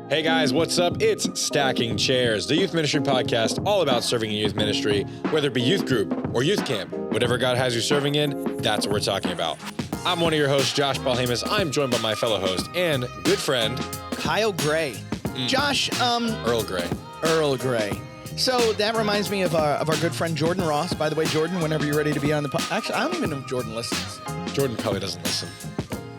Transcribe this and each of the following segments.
Hey guys, what's up? It's Stacking Chairs, the youth ministry podcast all about serving in youth ministry, whether it be youth group or youth camp. Whatever God has you serving in, that's what we're talking about. I'm one of your hosts, Josh Paulhamus. I'm joined by my fellow host and good friend, Kyle Gray. Josh, Earl Gray. Earl Gray. So that reminds me of our good friend Jordan Ross. By the way, Jordan, whenever you're ready to be on the actually, I don't even know if Jordan listens. Jordan probably doesn't listen.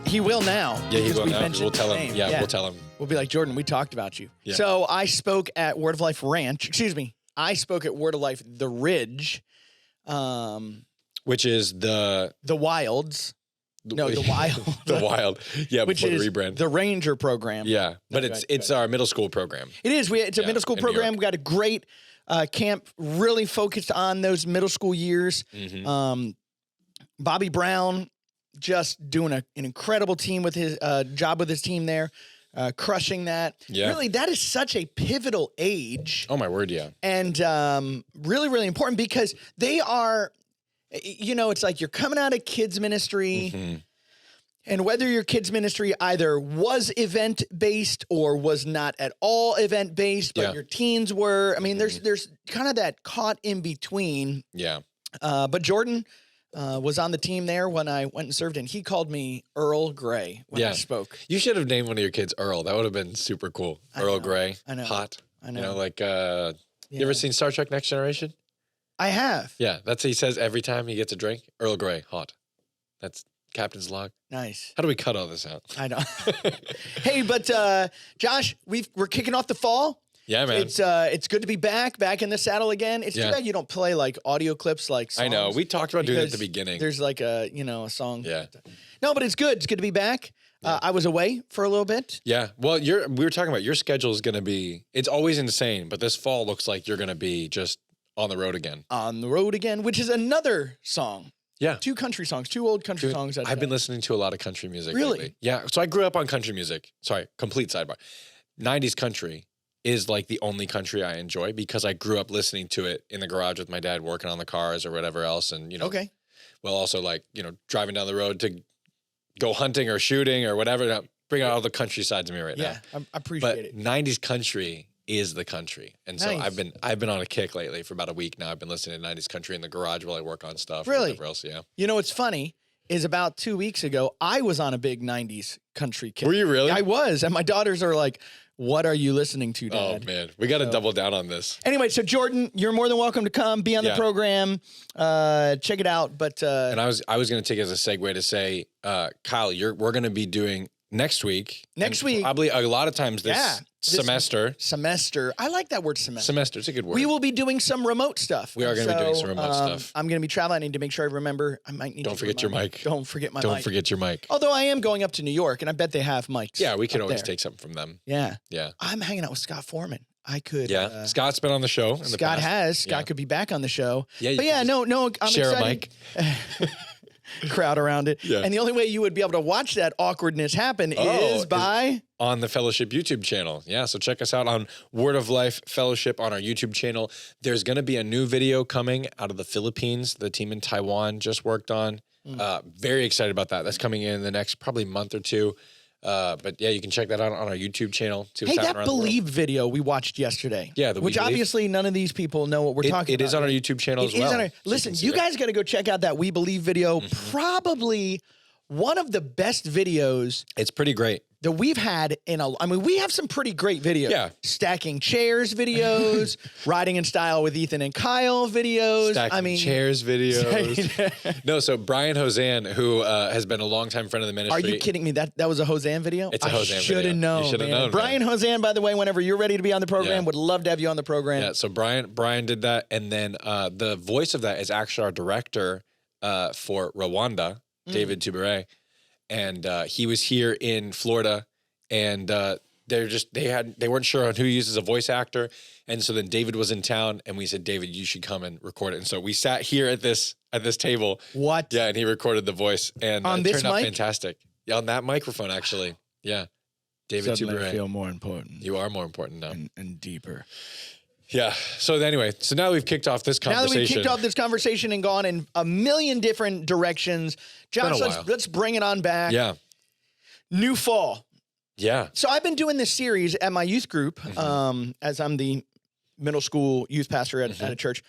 He will now. Yeah, he will now. We'll tell him. Yeah, we'll tell him. We'll be like, Jordan, we talked about you. Yeah. So I spoke at Word of Life Ranch. Excuse me. I spoke at Word of Life The Ridge. Which is the Wilds. No, the Wild. The Wild. Yeah, which before is the rebrand. the Ranger program. Yeah, but it's our middle school program. It is. It's a middle school program. We got a great camp really focused on those middle school years. Mm-hmm. Bobby Brown just doing an incredible team with his job with his team there, crushing that. Yeah. Really, that is such a pivotal age. Oh, my word, yeah. And really, really important because they are, it's like you're coming out of kids ministry. Mm-hmm. And whether your kids ministry either was event-based or was not at all event-based, but your teens were. I mean, there's kind of that caught in between. Yeah. But Jordan was on the team there when I went and served, and he called me Earl Gray when I spoke. You should have named one of your kids Earl. That would have been super cool. Earl Gray. I know. Hot. I know. You know, like, you ever seen Star Trek Next Generation? I have. Yeah, that's what he says every time he gets a drink. Earl Grey, hot. That's Captain's log. Nice. How do we cut all this out? I know. Hey, but Josh, we're kicking off the fall. Yeah, man. It's good to be back in the saddle again. It's too bad you don't play like audio clips like songs. I know. We talked about doing it at the beginning. There's like a song. Yeah. No, but it's good. It's good to be back. Yeah. I was away for a little bit. Yeah. Well, we were talking about your schedule is going to be, it's always insane, but this fall looks like you're going to be just on the road again. On the road again, which is another song. Yeah. 2 country songs, 2 old country songs. I've been listening to a lot of country music Really? lately. Yeah. So I grew up on country music. Sorry, complete sidebar. 90s country is like the only country I enjoy because I grew up listening to it in the garage with my dad working on the cars or whatever else. And, Okay. Well, also like, driving down the road to go hunting or shooting or whatever. Bring out all the country side to me right now. Yeah, I appreciate it. 90s country is the country. And so Nice. I've been on a kick lately for about a week now. I've been listening to 90s country in the garage while I work on stuff. Really? Or whatever else, yeah. You know what's funny is about 2 weeks ago, I was on a big 90s country kick. Were you really? I was. And my daughters are like, what are you listening to, Dad? Oh, man. We got to double down on this. Anyway, so Jordan, you're more than welcome to come, be on the program, check it out. But and I was going to take it as a segue to say, Kyle, we're going to be doing next week. Probably a lot of times this semester. Semester. I like that word semester. Semester. It's a good word. We will be doing some remote stuff. We are going to be doing some remote stuff. I'm going to be traveling. I need to make sure I remember. I might need Don't to forget your mic. Don't forget my mic. Don't forget your mic. Although I am going up to New York, and I bet they have mics. Yeah, we can always there. take something from them. Yeah. Yeah. I'm hanging out with Scott Foreman. I could. Yeah. Scott's been on the show. Scott has. Scott could be back on the show. Yeah. But yeah, no. I'm share excited. a mic. Crowd around it. Yeah. And the only way you would be able to watch that awkwardness happen is by on the Fellowship YouTube channel. Yeah, so check us out on Word of Life Fellowship on our YouTube channel. There's going to be a new video coming out of the Philippines. The team in Taiwan just worked on. Very excited about that. That's coming in the next probably month or two. But yeah, you can check that out on our YouTube channel. Hey, that Believe video we watched yesterday. Yeah, which obviously none of these people know what we're talking about. It is on our YouTube channel as well. Listen, you guys got to go check out that We Believe video. Probably one of the best videos. It's pretty great. That we've had we have some pretty great videos. Yeah. Stacking chairs videos, riding in style with Ethan and Kyle videos. Stacking chairs videos. No, so Brian Hosan, who has been a longtime friend of the ministry. Are you kidding me? That was a Hosan video? It's a Hosan video. I should have known. You should have known. Brian Hosan, by the way, whenever you're ready to be on the program, would love to have you on the program. Yeah, so Brian did that. And then the voice of that is actually our director for Rwanda, David Tubere. And he was here in Florida, and they weren't sure on who uses a voice actor, and so then David was in town, and we said, David, you should come and record it. And so we sat here at this table. What? Yeah, and he recorded the voice, and on it this turned out mic? fantastic. Yeah, on that microphone actually. Yeah, David Suddenly Tubere. I feel more important. You are more important now, and deeper. Yeah. So anyway, now we've kicked off this conversation. Now that we've kicked off this conversation and gone in a million different directions, Josh, let's bring it on back. Yeah. New fall. Yeah. So I've been doing this series at my youth group, as I'm the middle school youth pastor at a church.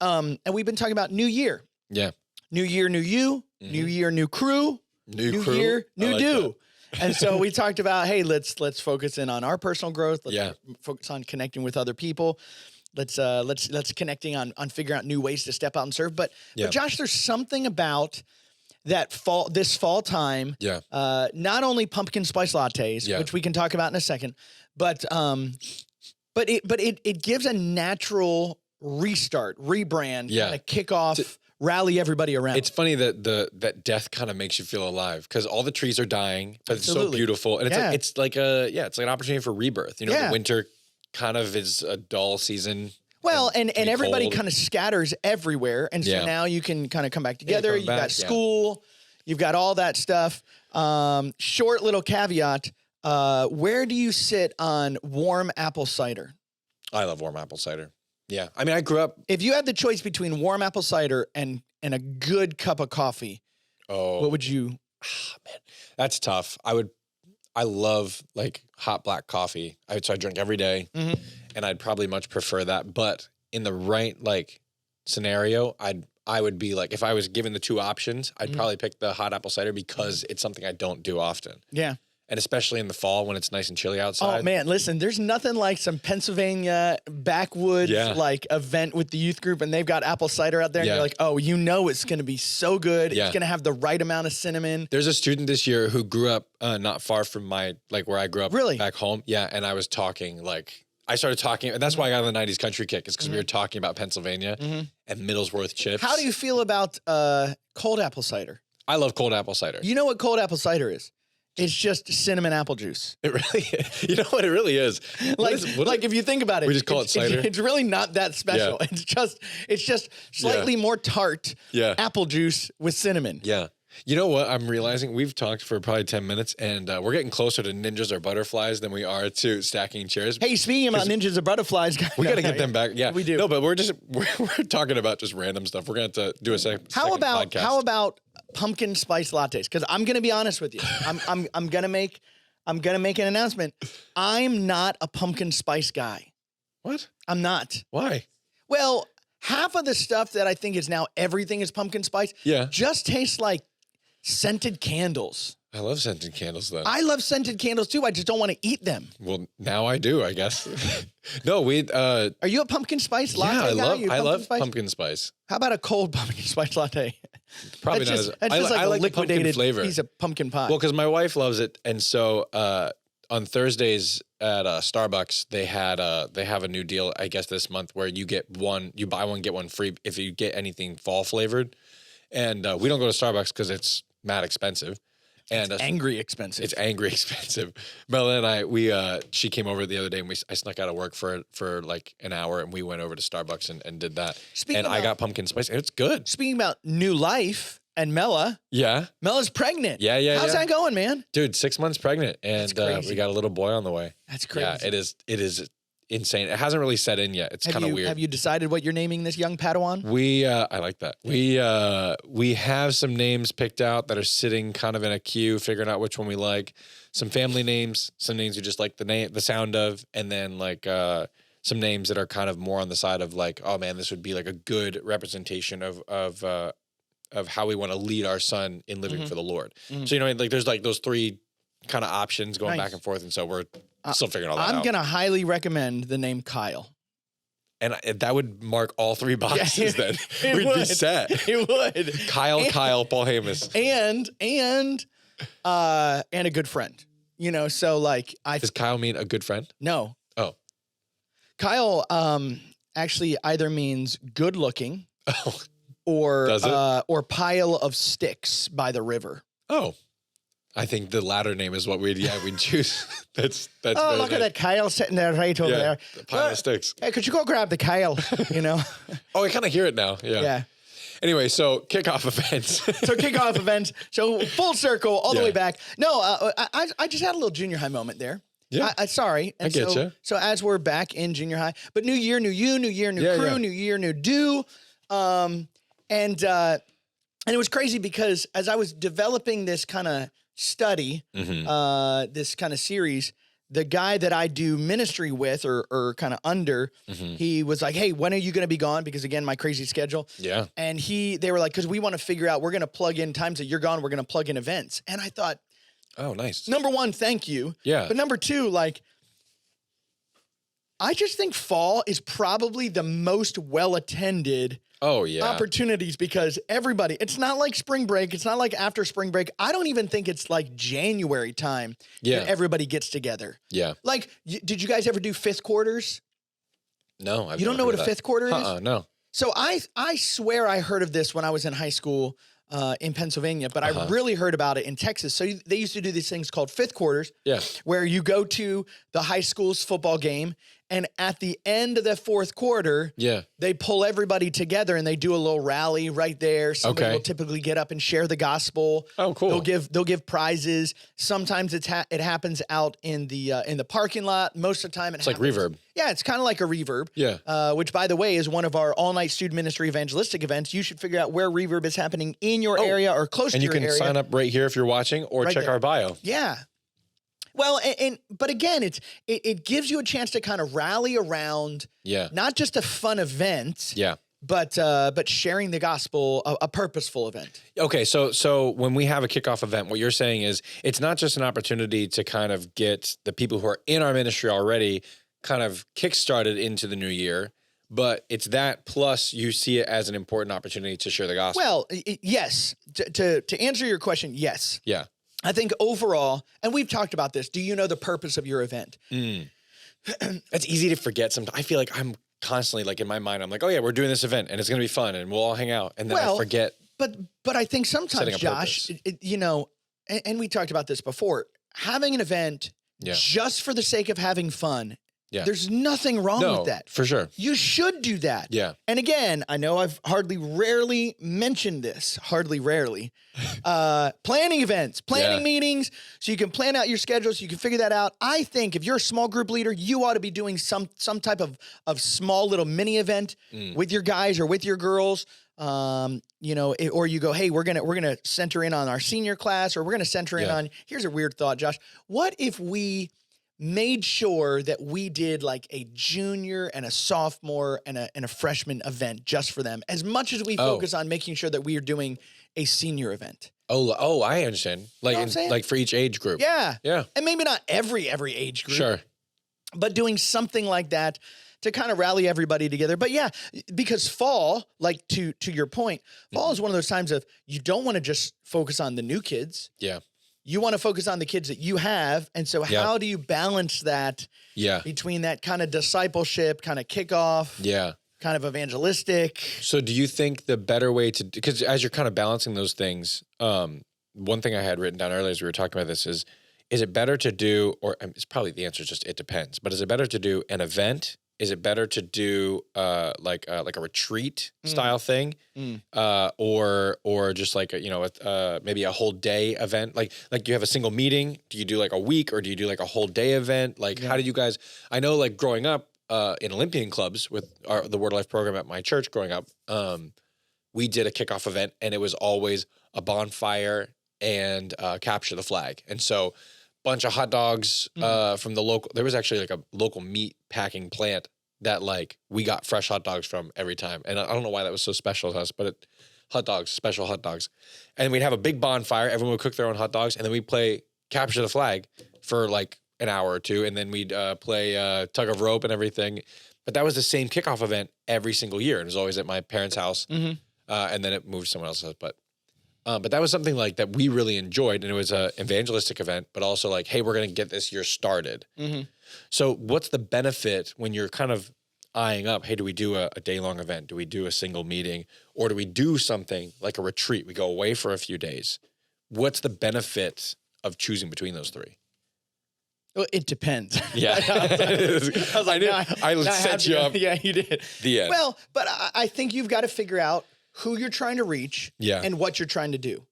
And we've been talking about New Year. Yeah. New year, new you. New year, new crew. New crew? Year, new like do. And so we talked about, hey, let's focus in on our personal growth. Let's focus on connecting with other people. Let's connecting on figuring out new ways to step out and serve. But Josh, there's something about this fall time. Yeah. Not only pumpkin spice lattes, which we can talk about in a second, but it gives a natural restart, rebrand, kind of kick off, rally everybody around. It's funny that that death kind of makes you feel alive because all the trees are dying, but it's so beautiful, and it's like it's like an opportunity for rebirth. You know, the winter kind of is a dull season. Well, and everybody kind of scatters everywhere, and so now you can kind of come back together. You've got school, you've got all that stuff. Short little caveat: where do you sit on warm apple cider? I love warm apple cider. Yeah. I mean, I grew up. If you had the choice between warm apple cider and a good cup of coffee, what would you? Man, that's tough. I love like hot black coffee. So I drink every day, and I'd probably much prefer that. But in the right like scenario, I would be like, if I was given the two options, I'd probably pick the hot apple cider because it's something I don't do often. Yeah. And especially in the fall when it's nice and chilly outside. Oh man, listen, there's nothing like some Pennsylvania backwoods like event with the youth group, and they've got apple cider out there, and you're like, oh, you know it's going to be so good. It's going to have the right amount of cinnamon. There's a student this year who grew up not far from my, like where I grew up back home. Yeah, and I started talking, and that's why I got on the 90s country kick, is because we were talking about Pennsylvania and Middlesworth chips. How do you feel about cold apple cider? I love cold apple cider. You know what cold apple cider is? It's just cinnamin apple juice. It really is. You know what it really is? Like if you think about it, we just call it cider. It's really not that special. Yeah. It's just slightly more tart apple juice with cinnamon. Yeah. You know what I'm realizing? We've talked for probably 10 minutes, and we're getting closer to ninjas or butterflies than we are to stacking chairs. Hey, speaking about ninjas or butterflies, we got to get them back. Yeah, we do. No, but we're talking about just random stuff. We're going to have to do a second podcast. How about pumpkin spice lattes? Because I'm going to be honest with you. I'm going to make an announcement. I'm not a pumpkin spice guy. What? I'm not. Why? Well, half of the stuff that I think is now everything is pumpkin spice. Just tastes like scented candles. I love scented candles, though. I love scented candles, too. I just don't want to eat them. Well, now I do, I guess. No, Are you a pumpkin spice latte guy? I love pumpkin spice. How about a cold pumpkin spice latte? Probably not as... I like the pumpkin flavor. Piece of pumpkin pie. Well, because my wife loves it, and so on Thursdays at Starbucks, they have a new deal, I guess, this month where you buy one, get one free if you get anything fall flavored. And we don't go to Starbucks because it's mad expensive. And it's angry expensive. It's angry expensive. Bella and I, she came over the other day, and I snuck out of work for like an hour, and we went over to Starbucks and did that. I got pumpkin spice. It's good. Speaking about new life and Mella. Yeah. Mella's pregnant. Yeah. How's that going, man? Dude, 6 months pregnant, and we got a little boy on the way. That's crazy. Yeah, it is insane. It hasn't really set in yet. It's kind of weird. Have you decided what you're naming this young Padawan? I like that. We have some names picked out that are sitting kind of in a queue, figuring out which one we like. Some family names, some names we just like the sound of, and then like some names that are kind of more on the side of like, oh man, this would be like a good representation of how we want to lead our son in living for the Lord. So you know, like there's like those three kind of options going back and forth, and so we're still figuring all that out. I'm gonna highly recommend the name Kyle. And that would mark all three boxes then. We'd be set. It would. Kyle, Paul Hamus. And a good friend. You know, so like Does Kyle mean a good friend? No. Oh. Kyle actually either means good looking or pile of sticks by the river. Oh. I think the latter name is what we'd choose. That's oh, look at that Kyle sitting there right over there. The pile of sticks. Hey, could you go grab the Kyle? You know? Oh, I kind of hear it now. Yeah. Anyway, so kickoff events. So full circle all the way back. No, I just had a little junior high moment there. Yeah. Sorry. And I get you. So as we're back in junior high, but new year, new you, new year, new crew, new year, new do. And it was crazy because as I was developing this kind of study, this kind of series, the guy that I do ministry with or kind of under, he was like, hey, when are you going to be gone? Because again, my crazy schedule. Yeah. And they were like, because we want to figure out, we're going to plug in times that you're gone. We're going to plug in events. And I thought, oh, nice. Number one, thank you. Yeah. But number two, like, I just think fall is probably the most well-attended opportunities because everybody, it's not like spring break. It's not like after spring break. I don't even think it's like January time that everybody gets together. Yeah. Like, did you guys ever do fifth quarters? No. You don't know what a fifth quarter is? No. So I swear I heard of this when I was in high school in Pennsylvania, but I really heard about it in Texas. So they used to do these things called fifth quarters, where you go to the high school's football game, and at the end of the fourth quarter, they pull everybody together and they do a little rally right there. Somebody will typically get up and share the gospel. Oh, cool. They'll give prizes. Sometimes it happens out in the parking lot. Most of the time it's like Reverb. Yeah, it's kind of like a Reverb. Yeah. Which, by the way, is one of our all-night student ministry evangelistic events. You should figure out where Reverb is happening in your area or close to your area. And you can sign up right here if you're watching or check our bio. Yeah. Well, but again, it gives you a chance to kind of rally around not just a fun event, but sharing the gospel, a purposeful event. Okay, so when we have a kickoff event, what you're saying is it's not just an opportunity to kind of get the people who are in our ministry already kind of kickstarted into the new year, but it's that plus you see it as an important opportunity to share the gospel. Well, yes. To answer your question, yes. Yeah. I think overall, and we've talked about this, do you know the purpose of your event? It's easy to forget sometimes. I feel like I'm constantly like in my mind, I'm like, oh yeah, we're doing this event and it's going to be fun and we'll all hang out. And then I forget. But I think sometimes, Josh, and we talked about this before, having an event just for the sake of having fun. Yeah. There's nothing wrong with that. For sure. You should do that. Yeah. And again, I know I've rarely mentioned this, planning events, planning meetings, so you can plan out your schedule, so you can figure that out. I think if you're a small group leader, you ought to be doing some type of small little mini event with your guys or with your girls. Or you go, hey, we're gonna center in on our senior class, or we're gonna center in on. Here's a weird thought, Josh. What if we made sure that we did like a junior and a sophomore and a freshman event just for them, as much as we focus on making sure that we are doing a senior event? Oh, I understand. Like, like for each age group. Yeah. Yeah. And maybe not every age group. Sure. But doing something like that to kind of rally everybody together. But yeah, because fall, like to your point, fall is one of those times of you don't want to just focus on the new kids. Yeah. You want to focus on the kids that you have. And so how do you balance that between that kind of discipleship, kind of kickoff, kind of evangelistic? So do you think the better way to, because as you're kind of balancing those things, one thing I had written down earlier as we were talking about this is it better to do, or it's probably the answer is just it depends, but is it better to do an event? Is it better to do like a retreat style thing, or just like maybe a whole day event? Like you have a single meeting. Do you do like a week, or do you do like a whole day event? Like how did you guys? I know like growing up in Olympian clubs with the Word of Life program at my church growing up, we did a kickoff event, and it was always a bonfire and capture the flag, and so. Bunch of hot dogs from the local. There was actually like a local meat packing plant that like we got fresh hot dogs from every time, and I don't know why that was so special to us, but special hot dogs, and we'd have a big bonfire. Everyone would cook their own hot dogs, and then we'd play capture the flag for like an hour or two, and then we'd play tug of rope and everything. But that was the same kickoff event every single year. It was always at my parents' house, and then it moved to someone else's house, but that was something like that we really enjoyed, and it was an evangelistic event, but also like, hey, we're going to get this year started. So what's the benefit when you're kind of eyeing up, hey, do we do a day-long event? Do we do a single meeting? Or do we do something like a retreat? We go away for a few days. What's the benefit of choosing between those three? Well, it depends. Yeah. I set you up. Yeah, you did. The end. Well, but I think you've got to figure out who you're trying to reach and what you're trying to do.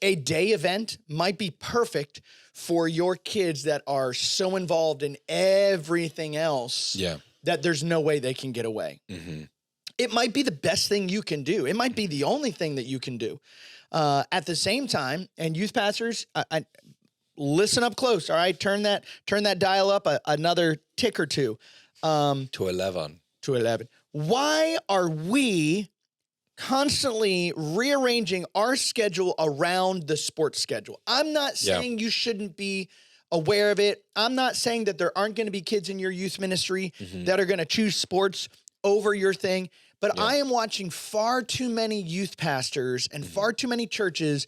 A day event might be perfect for your kids that are so involved in everything else that there's no way they can get away. It might be the best thing you can do. It might be the only thing that you can do. At the same time, and youth pastors, I listen up close. All right, turn that dial up another tick or two. To 11. To 11. Why are we constantly rearranging our schedule around the sports schedule? I'm not saying you shouldn't be aware of it. I'm not saying that there aren't going to be kids in your youth ministry that are going to choose sports over your thing. But I am watching far too many youth pastors and far too many churches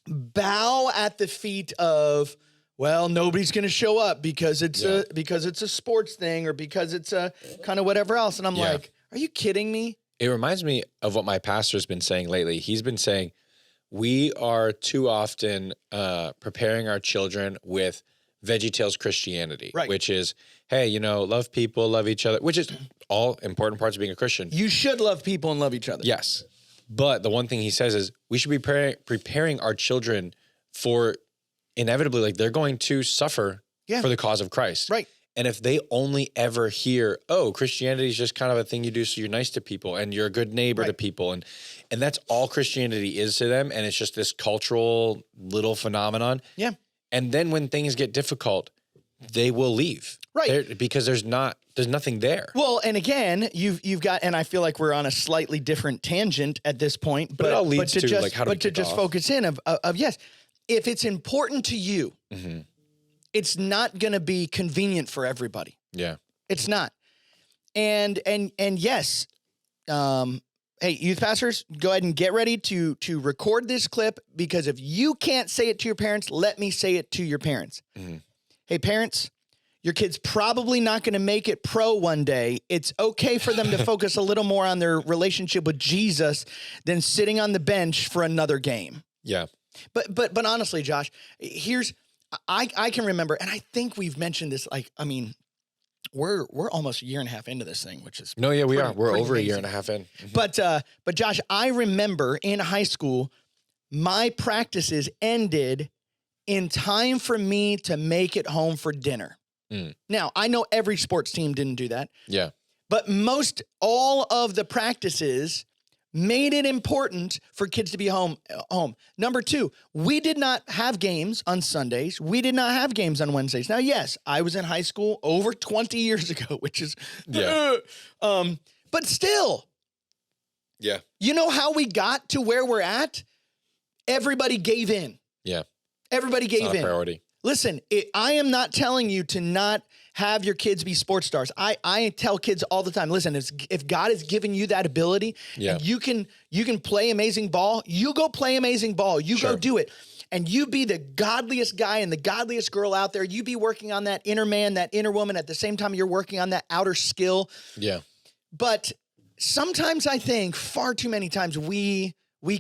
bow at the feet of, well, nobody's going to show up because it's a sports thing or because it's a kind of whatever else. And I'm like, are you kidding me? It reminds me of what my pastor's been saying lately. He's been saying we are too often preparing our children with VeggieTales Christianity, which is, hey, you know, love people, love each other, which is all important parts of being a Christian. You should love people and love each other. Yes. But the one thing he says is we should be preparing our children for inevitably, like they're going to suffer for the cause of Christ. Right. And if they only ever hear, oh, Christianity is just kind of a thing you do so you're nice to people and you're a good neighbor to people. And that's all Christianity is to them. And it's just this cultural little phenomenon. Yeah. And then when things get difficult, they will leave. Right. Because there's nothing there. Well, and again, you've got, and I feel like we're on a slightly different tangent at this point, but it all leads to just, like how to but to just focus in of yes, if it's important to you, it's not going to be convenient for everybody. Yeah. It's not. And yes, hey, youth pastors, go ahead and get ready to record this clip, because if you can't say it to your parents, let me say it to your parents. Hey, parents, your kid's probably not going to make it pro one day. It's okay for them to focus a little more on their relationship with Jesus than sitting on the bench for another game. Yeah. But honestly, Josh, here's, I can remember, and I think we've mentioned this, like, I mean, we're almost a year and a half into this thing, which is we are. We're over amazing. A year and a half in. But Josh, I remember in high school, my practices ended in time for me to make it home for dinner. Now, I know every sports team didn't do that. Yeah. But all of the practices made it important for kids to be home. Number two, we did not have games on Sundays. We did not have games on Wednesdays. Now, yes, I was in high school over 20 years ago, which is, but still. Yeah. You know how we got to where we're at? Everybody gave in. Yeah. Everybody gave in. It's not a priority. Listen, I am not telling you to not have your kids be sports stars. I tell kids all the time, listen, if God has given you that ability, and you can play amazing ball, you go play amazing ball. You go do it. And you be the godliest guy and the godliest girl out there. You be working on that inner man, that inner woman at the same time you're working on that outer skill. Yeah. But sometimes I think far too many times we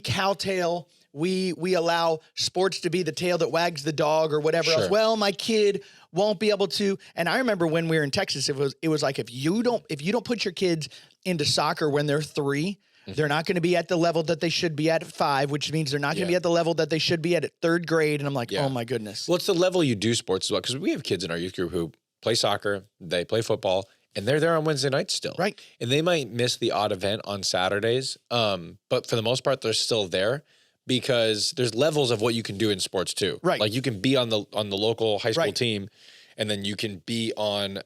cowtail, we allow sports to be the tail that wags the dog or whatever else. Well, my kid won't be able to. And I remember when we were in Texas, it was like, if you don't put your kids into soccer when they're 3, they're not going to be at the level that they should be at 5, which means they're not going to be at the level that they should be at 3rd grade. And I'm like, oh my goodness. Well, it's the level you do sports as well. Because we have kids in our youth group who play soccer, they play football, and they're there on Wednesday nights still. Right. And they might miss the odd event on Saturdays. But for the most part, they're still there. Because there's levels of what you can do in sports too. Right. Like you can be on the local high school team, and then you can be on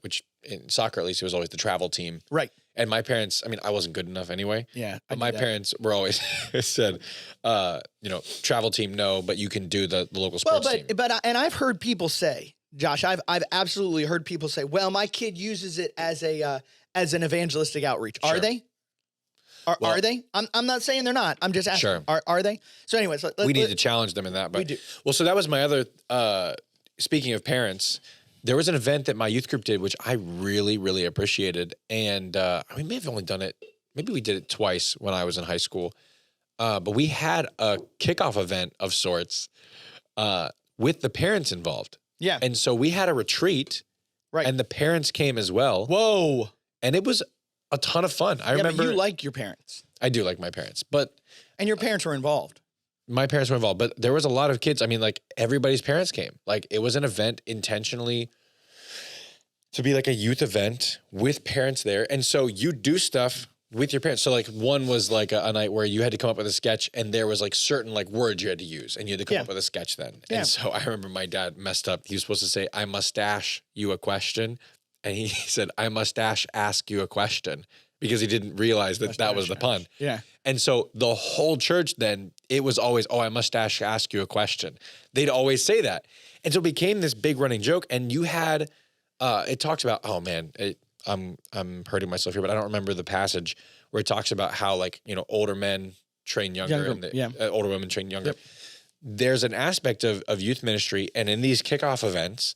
which in soccer at least it was always the travel team. Right. And my parents, I mean, I wasn't good enough anyway. Yeah. But my parents were always said, travel team, no, but you can do the local sports team. And I've heard people say, Josh, I've absolutely heard people say, well, my kid uses it as an evangelistic outreach. Sure. Are they? Are they? I'm not saying they're not. I'm just asking. Sure. Are they? So anyways, we need to challenge them in that. But we do. Well, so that was my other. Speaking of parents, there was an event that my youth group did, which I really, really appreciated, and we may have only done it. Maybe we did it twice when I was in high school, but we had a kickoff event of sorts with the parents involved. Yeah, and so we had a retreat, right? And the parents came as well. Whoa! And it was a ton of fun. I remember. But you like your parents. I do like my parents, and your parents were involved. My parents were involved, but there was a lot of kids. I mean, like everybody's parents came. Like it was an event intentionally to be like a youth event with parents there. And so you do stuff with your parents. So like one was like a night where you had to come up with a sketch and there was like certain like words you had to use and you had to come up with a sketch then. And so I remember my dad messed up. He was supposed to say, I mustache you a question. And he said, I mustache ask you a question because he didn't realize that was the pun. Yeah. And so the whole church then, it was always, oh, I mustache ask you a question. They'd always say that. And so it became this big running joke. And you had, it talks about, oh man, I'm hurting myself here, but I don't remember the passage where it talks about how like, you know, older men train younger and older women train younger. Yep. There's an aspect of youth ministry. And in these kickoff events,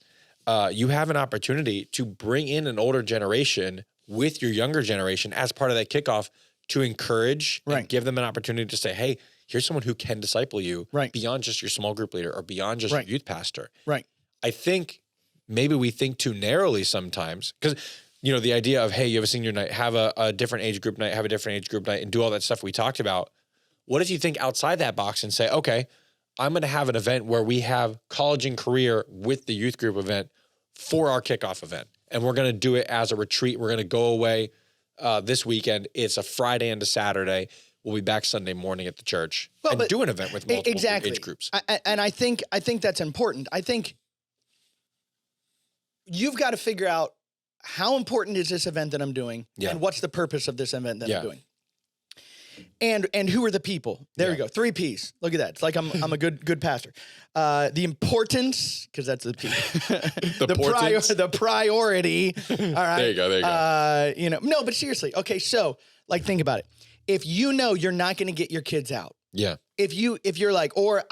you have an opportunity to bring in an older generation with your younger generation as part of that kickoff to encourage and give them an opportunity to say, hey, here's someone who can disciple you beyond just your small group leader or beyond just your youth pastor. Right. I think maybe we think too narrowly sometimes because, you know, the idea of, hey, you have a senior night, have a different age group night, have a different age group night and do all that stuff we talked about. What if you think outside that box and say, okay, I'm going to have an event where we have college and career with the youth group event for our kickoff event. And we're going to do it as a retreat. We're going to go away this weekend. It's a Friday and a Saturday. We'll be back Sunday morning at the church and do an event with multiple age groups. I think that's important. I think you've got to figure out how important is this event that I'm doing and what's the purpose of this event that I'm doing. And who are the people? There we go. 3 P's. Look at that. It's like I'm a good pastor. The importance, because that's the P. the priority. All right. There you go. You know, no, but seriously. Okay, so like think about it. If you know you're not going to get your kids out. Yeah. If you're like, or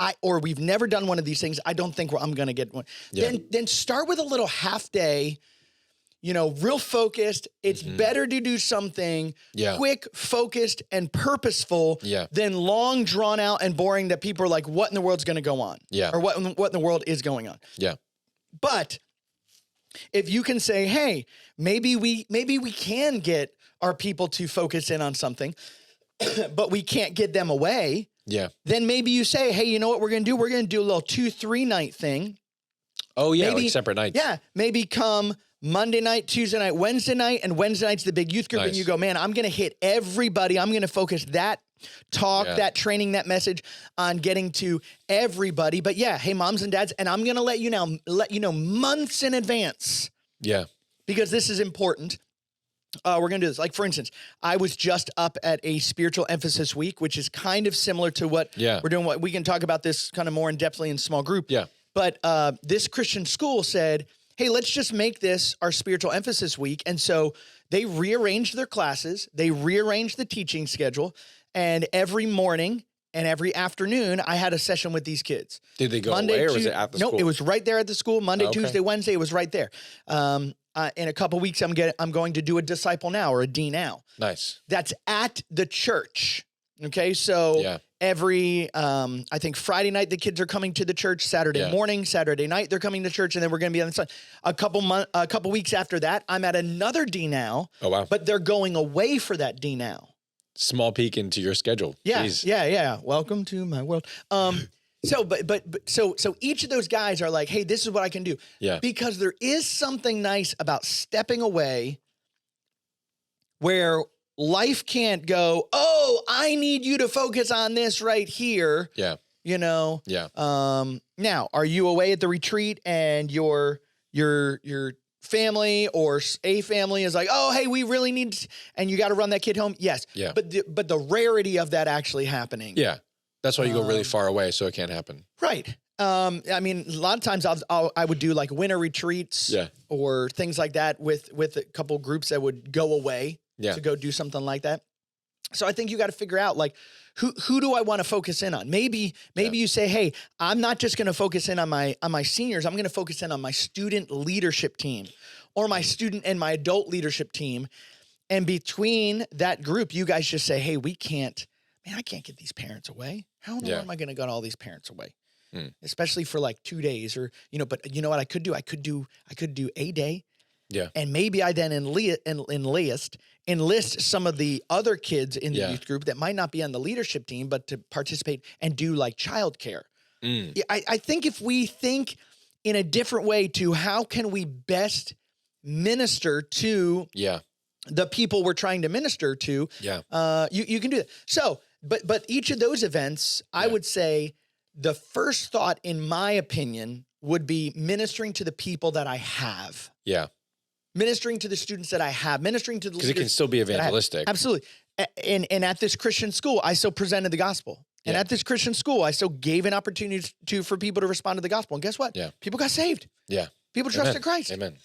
we've never done one of these things, I don't think I'm going to get one. Yeah. Then start with a little half day. You know, real focused. It's better to do something quick, focused, and purposeful than long, drawn out, and boring that people are like, what in the world's going to go on? Yeah. Or what in the world is going on? Yeah. But if you can say, hey, maybe we can get our people to focus in on something, but we can't get them away. Yeah. Then maybe you say, hey, you know what we're going to do? We're going to do a little 2-3 night thing. Oh, yeah, maybe, like separate nights. Yeah. Maybe come Monday night, Tuesday night, Wednesday night, and Wednesday night's the big youth group. Nice. And you go, man, I'm going to hit everybody. I'm going to focus that talk, that training, that message on getting to everybody. But yeah, hey, moms and dads, and I'm going to let you know months in advance. Yeah. Because this is important. We're going to do this. Like, for instance, I was just up at a spiritual emphasis week, which is kind of similar to what we're doing. What we can talk about this kind of more in depthly in small group. Yeah. But this Christian school said, hey, let's just make this our spiritual emphasis week. And so they rearranged their classes. They rearranged the teaching schedule. And every morning and every afternoon, I had a session with these kids. Did they go away or was it at the school? No, it was right there at the school. Monday, Tuesday, Wednesday, it was right there. In a couple of weeks, I'm going to do a Disciple Now or a D Now. Nice. That's at the church. Okay, so every, I think Friday night, the kids are coming to the church. Saturday morning, Saturday night, they're coming to church, and then we're going to be on the side. A couple weeks after that, I'm at another D Now. Oh, wow. But they're going away for that D Now. Small peek into your schedule. Yeah, yeah. Welcome to my world. So each of those guys are like, hey, this is what I can do. Yeah. Because there is something nice about stepping away where life can't go, oh, I need you to focus on this right here. Yeah. You know? Yeah. Now, are you away at the retreat and your family or a family is like, oh, hey, we really need to, and you got to run that kid home? Yes. Yeah. But the rarity of that actually happening. Yeah. That's why you go really far away so it can't happen. Right. I mean, a lot of times I would do like winter retreats or things like that with a couple groups that would go away to go do something like that. So I think you got to figure out like, who do I want to focus in on? Maybe you say, hey, I'm not just going to focus in on my seniors. I'm going to focus in on my student leadership team or my student and my adult leadership team. And between that group, you guys just say, hey, I can't get these parents away. How in the world am I going to get all these parents away? Especially for like 2 days or, but you know what I could do? I could do a day. Yeah. And maybe I then enlist some of the other kids in the youth group that might not be on the leadership team, but to participate and do like childcare. I think if we think in a different way to how can we best minister to the people we're trying to minister to, you can do that. So, but each of those events, I would say the first thought, in my opinion, would be ministering to the people that I have. Yeah. Ministering to the students that I have, ministering to the leaders. Because it can still be evangelistic. Absolutely. And at this Christian school, I still presented the gospel. And at this Christian school, I still gave an opportunity for people to respond to the gospel. And guess what? Yeah. People got saved. Yeah. People trusted Christ. Amen.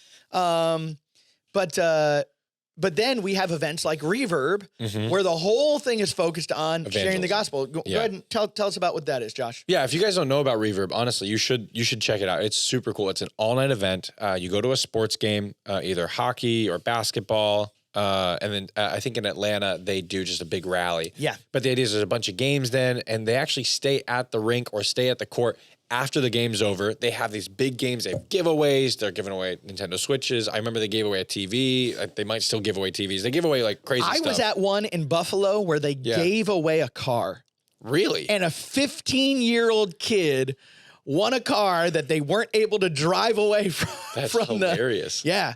But then we have events like Reverb, where the whole thing is focused on sharing the gospel. Go ahead and tell us about what that is, Josh. Yeah, if you guys don't know about Reverb, honestly, you should check it out. It's super cool. It's an all-night event. You go to a sports game, either hockey or basketball, and then I think in Atlanta they do just a big rally. Yeah. But the idea is there's a bunch of games then, and they actually stay at the rink or stay at the court. After the game's over, they have these big games. They have giveaways. They're giving away Nintendo Switches. I remember they gave away a TV. They might still give away TVs. They give away like crazy stuff. I was at one in Buffalo where they gave away a car. Really? And a 15-year-old kid won a car that they weren't able to drive away from. That's hilarious. Yeah.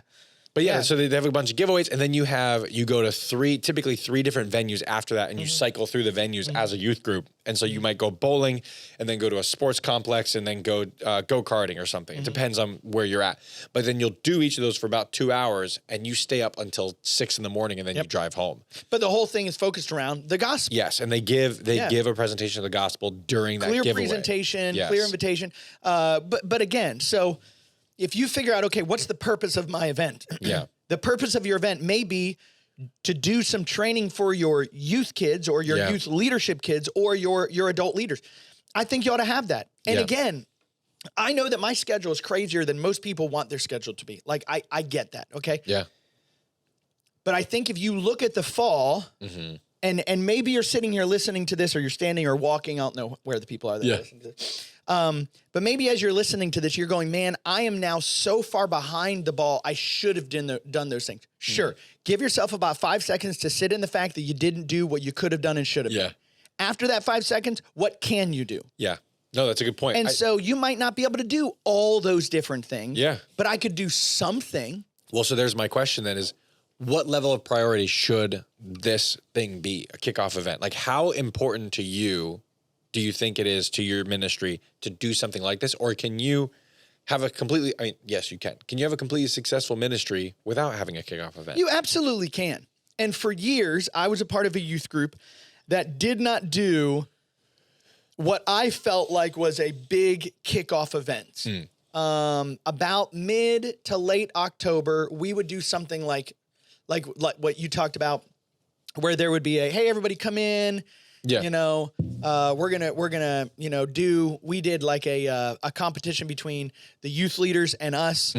But so they have a bunch of giveaways, and then you go to typically three different venues after that, and you cycle through the venues as a youth group. And so you might go bowling, and then go to a sports complex, and then go go-karting or something. It depends on where you're at. But then you'll do each of those for about 2 hours, and you stay up until 6 in the morning, and then you drive home. But the whole thing is focused around the gospel. Yes, and they give a presentation of the gospel during that giveaway. Clear presentation, clear invitation. But again, so if you figure out, okay, what's the purpose of my event? Yeah. The purpose of your event may be to do some training for your youth kids or your youth leadership kids or your adult leaders. I think you ought to have that. And again, I know that my schedule is crazier than most people want their schedule to be. Like, I get that, okay? Yeah. But I think if you look at the fall, and maybe you're sitting here listening to this, or you're standing or walking, I don't know where the people are that listen to this. But maybe as you're listening to this, you're going, man, I am now so far behind the ball. I should have done those things. Sure. Give yourself about 5 seconds to sit in the fact that you didn't do what you could have done and should have done. After that 5 seconds, what can you do? Yeah. No, that's a good point. And so you might not be able to do all those different things. Yeah. But I could do something. Well, so there's my question then is, what level of priority should this thing be, a kickoff event? Like, how important to you do you think it is to your ministry to do something like this? Or can you have yes, you can. Can you have a completely successful ministry without having a kickoff event? You absolutely can. And for years, I was a part of a youth group that did not do what I felt like was a big kickoff event. About mid to late October, we would do something like what you talked about, where there would be hey, everybody come in. Yeah. We're gonna, we did like a competition between the youth leaders and us.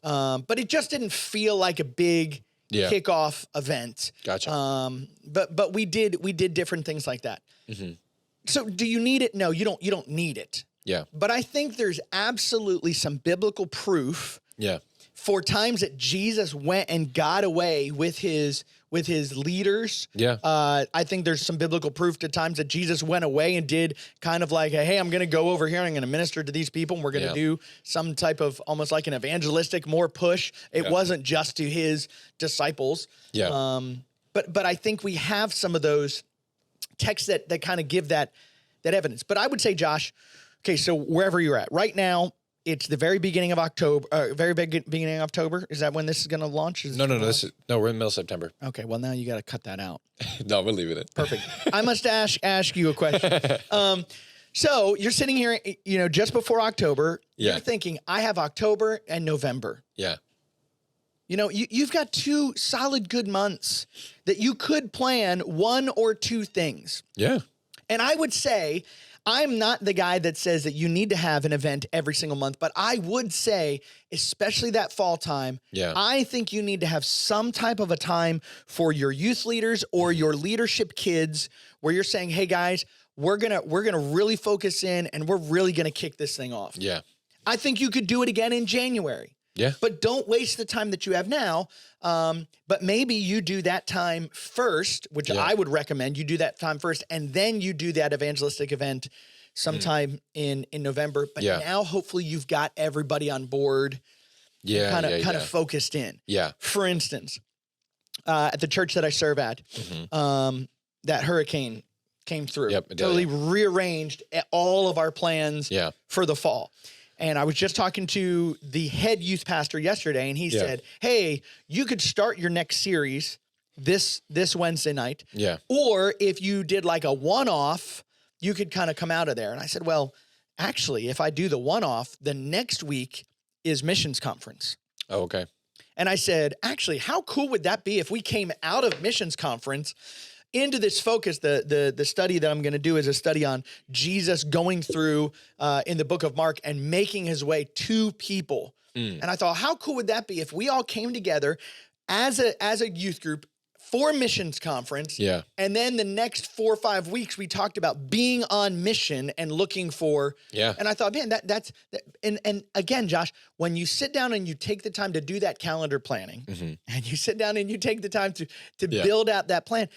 But it just didn't feel like a big kickoff event. Gotcha. But we did different things like that. So do you need it? No, you don't need it. Yeah. But I think there's absolutely some biblical proof. Yeah. For times that Jesus went and got away with his leaders. Yeah. I think there's some biblical proof to times that Jesus went away and did kind of like, hey, I'm going to go over here and I'm going to minister to these people, and we're going to do some type of almost like an evangelistic more push. It wasn't just to his disciples. Yeah. But I think we have some of those texts that kind of give that evidence. But I would say, Josh, okay, so wherever you're at right now, it's the very beginning of October, beginning of October. Is that when this is going to launch? No, we're in the middle of September. Okay, well, now you got to cut that out. No, we're leaving it. Perfect. I must ask you a question. So you're sitting here, just before October. Yeah. You're thinking, I have October and November. Yeah. You've got 2 solid good months that you could plan 1 or 2 things. Yeah. And I would say, I'm not the guy that says that you need to have an event every single month, but I would say, especially that fall time, I think you need to have some type of a time for your youth leaders or your leadership kids where you're saying, hey guys, we're gonna really focus in and we're really gonna kick this thing off. Yeah. I think you could do it again in January. Yeah. But don't waste the time that you have now. But maybe you do that time first, which I would recommend you do that time first, and then you do that evangelistic event sometime in November. But now hopefully you've got everybody on board. Yeah. Kind of focused in. Yeah. For instance, at the church that I serve at, that hurricane came through. Yep, totally rearranged all of our plans for the fall. And I was just talking to the head youth pastor yesterday, and he said, hey, you could start your next series this Wednesday night. Yeah. Or if you did like a one-off, you could kind of come out of there. And I said, well, actually, if I do the one-off, the next week is missions conference. Oh, okay. And I said, actually, how cool would that be if we came out of missions conference into this focus? The study that I'm going to do is a study on Jesus going through in the book of Mark and making his way to people. And I thought, how cool would that be if we all came together as a youth group for missions conference. Yeah. And then the next 4 or 5 weeks, we talked about being on mission and looking for. Yeah. And I thought, man, that's and again, Josh, when you sit down and you take the time to do that calendar planning, and you sit down and you take the time to build out that plan,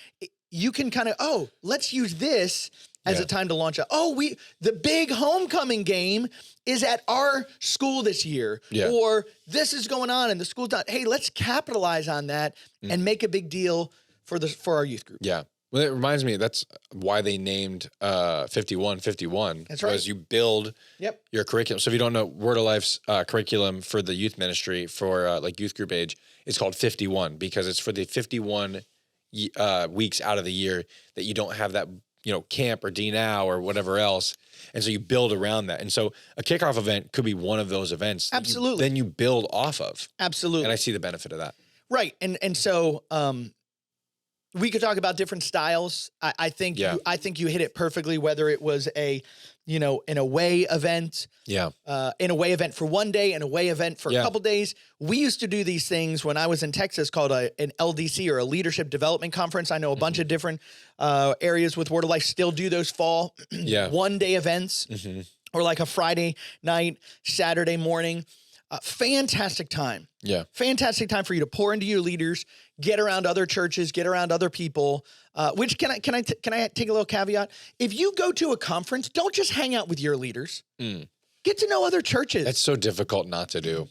you can kind of, let's use this as a time to launch out. The big homecoming game is at our school this year, or this is going on and the school's not. Hey, let's capitalize on that and make a big deal for our youth group. Yeah. Well, it reminds me, that's why they named 5151. That's right. Because you build your curriculum. So if you don't know, Word of Life's curriculum for the youth ministry for like youth group age, it's called 51 because it's for the 51 weeks out of the year that you don't have that, camp or D-Now or whatever else. And so you build around that. And so a kickoff event could be one of those events. Absolutely. Then you build off of. Absolutely. And I see the benefit of that. Right. And so we could talk about different styles. I think you hit it perfectly, whether it was an away event. Yeah. An away event for one day, an away event for a couple days. We used to do these things when I was in Texas called an LDC or a leadership development conference. I know a bunch of different areas with Word of Life still do those fall one day events or like a Friday night, Saturday morning. Fantastic time. Yeah. Fantastic time for you to pour into your leaders, get around other churches, get around other people. Which can I take a little caveat? If you go to a conference, don't just hang out with your leaders. Get to know other churches. It's so difficult not to do.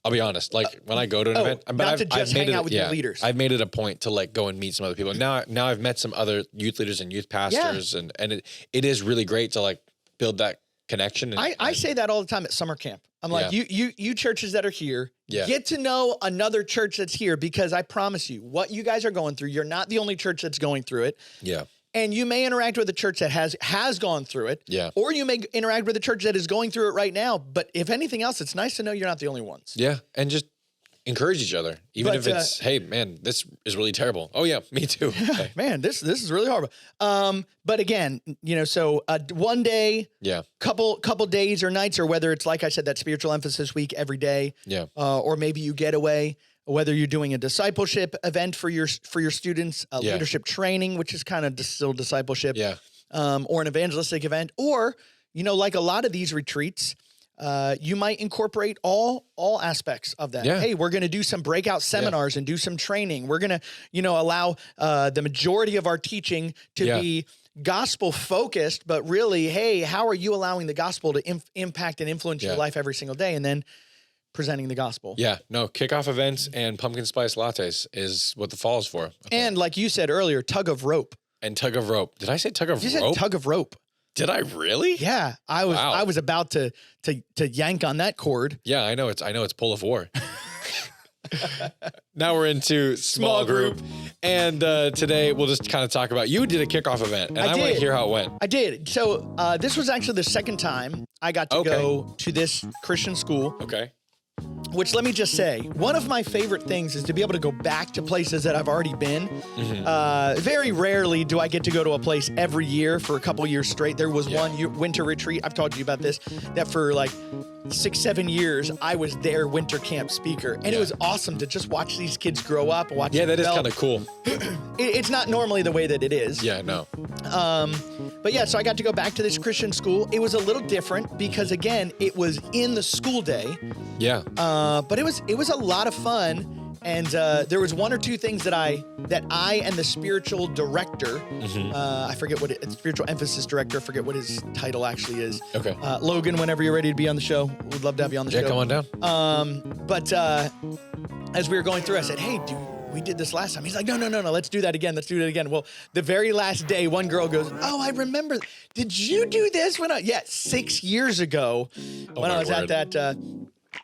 I'll be honest. Like when I go to an event, not to just hang out with your leaders. I've made it a point to like go and meet some other people. Now I've met some other youth leaders and youth pastors, and it is really great to like build that connection. I say that all the time at summer camp. I'm like, you churches that are here, get to know another church that's here, because I promise you, what you guys are going through, you're not the only church that's going through it. Yeah. And you may interact with a church that has gone through it. Yeah. Or you may interact with a church that is going through it right now. But if anything else, it's nice to know you're not the only ones. Yeah. And just encourage each other. Even if it's, hey, man, this is really terrible. Oh, yeah, me too. Man, this is really horrible. But again, so one day, couple days or nights, or whether it's, like I said, that spiritual emphasis week every day. Yeah. Or maybe you get away. Whether you're doing a discipleship event for your students, leadership training, which is kind of still discipleship, or an evangelistic event, or, like a lot of these retreats, you might incorporate all aspects of that. Yeah. Hey, we're going to do some breakout seminars and do some training. We're going to, allow the majority of our teaching to be gospel focused, but really, hey, how are you allowing the gospel to impact and influence your life every single day? And then presenting the gospel. Yeah, no, kickoff events and pumpkin spice lattes is what the fall is for. Okay. And like you said earlier, tug of rope. And tug of rope. Did I say tug of rope? You said tug of rope. Did I really? Yeah, I was about to yank on that cord. Yeah, I know it's pull of war. Now we're into small group. And today we'll just kind of talk about, you did a kickoff event, and I want to hear how it went. I did. So this was actually the second time I got to go to this Christian school. Okay. Which, let me just say, one of my favorite things is to be able to go back to places that I've already been. Very rarely do I get to go to a place every year for a couple years straight. There was one winter retreat, I've told you about this, that for like 6-7 years, I was their winter camp speaker. And it was awesome to just watch these kids grow up. Watch them that develop. Is kind of cool. It's not normally the way that it is. Yeah, no. But yeah, so I got to go back to this Christian school. It was a little different because, again, it was in the school day. Yeah. But it was a lot of fun. And there was one or two things that I and the spiritual director, I forget what spiritual emphasis director, I forget what his title actually is. Okay. Logan, whenever you're ready to be on the show, we'd love to have you on the show. Yeah, come on down. But as we were going through, I said, hey, we did this last time. He's like, no, let's do that again. Let's do it again. Well, the very last day, one girl goes, oh, I remember. Did you do this when 6 years ago when I was at that.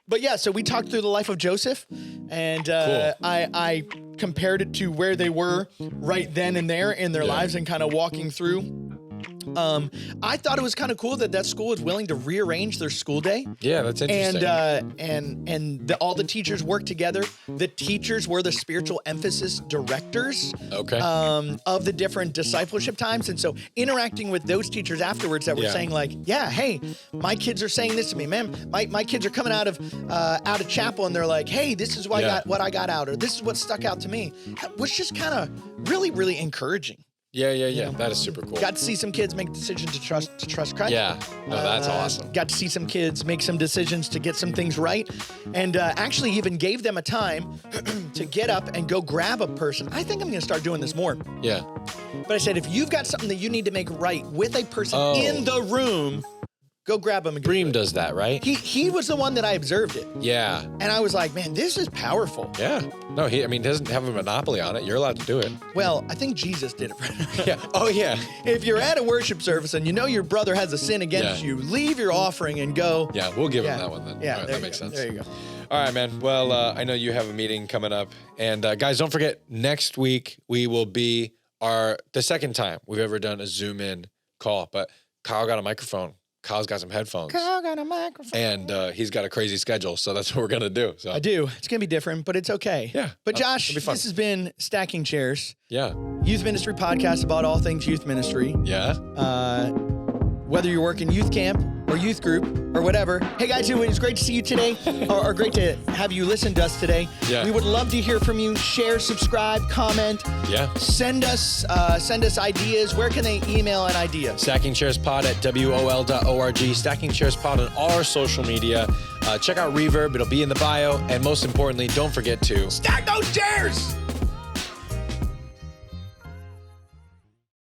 But yeah, so we talked through the life of Joseph, and cool. I compared it to where they were right then and there in their lives and kind of walking through. I thought it was kind of cool that school was willing to rearrange their school day. Yeah, that's interesting. And all the teachers worked together. The teachers were the spiritual emphasis directors of the different discipleship times. And so interacting with those teachers afterwards that were saying like, hey, my kids are saying this to me, man. My kids are coming out of chapel and they're like, hey, this is what I got out, or this is what stuck out to me. It was just kind of really, really encouraging. Yeah. You know, that is super cool. Got to see some kids make decisions to trust Christ. Yeah, no, that's awesome. Got to see some kids make some decisions to get some things right, and actually even gave them a time to get up and go grab a person. I think I'm going to start doing this more. Yeah. But I said, if you've got something that you need to make right with a person in the room, go grab him. And Bream does that, right? He was the one that I observed it. Yeah. And I was like, man, this is powerful. Yeah. No, he doesn't have a monopoly on it. You're allowed to do it. Well, I think Jesus did it. Yeah. Oh, yeah. If you're at a worship service and you know your brother has a sin against you, leave your offering and go. Yeah, we'll give him that one then. Yeah, right, that makes sense. There you go. All right, man. Well, I know you have a meeting coming up. And guys, don't forget, next week we will be the second time we've ever done a Zoom in call. But Kyle got a microphone. Kyle's got some headphones. Kyle got a microphone. And he's got a crazy schedule, so that's what we're going to do. So. I do. It's going to be different, but it's okay. Yeah. But Josh, this has been Stacking Chairs. Yeah. Youth Ministry podcast about all things youth ministry. Yeah. Whether you're working youth camp or youth group or whatever. Hey guys, it was great to see you today, or great to have you listen to us today. Yeah. We would love to hear from you. Share, subscribe, comment. Yeah. Send us ideas. Where can they email an idea? StackingChairsPod at wol.org. StackingChairsPod on all our social media. Check out Reverb. It'll be in the bio. And most importantly, don't forget to stack those chairs!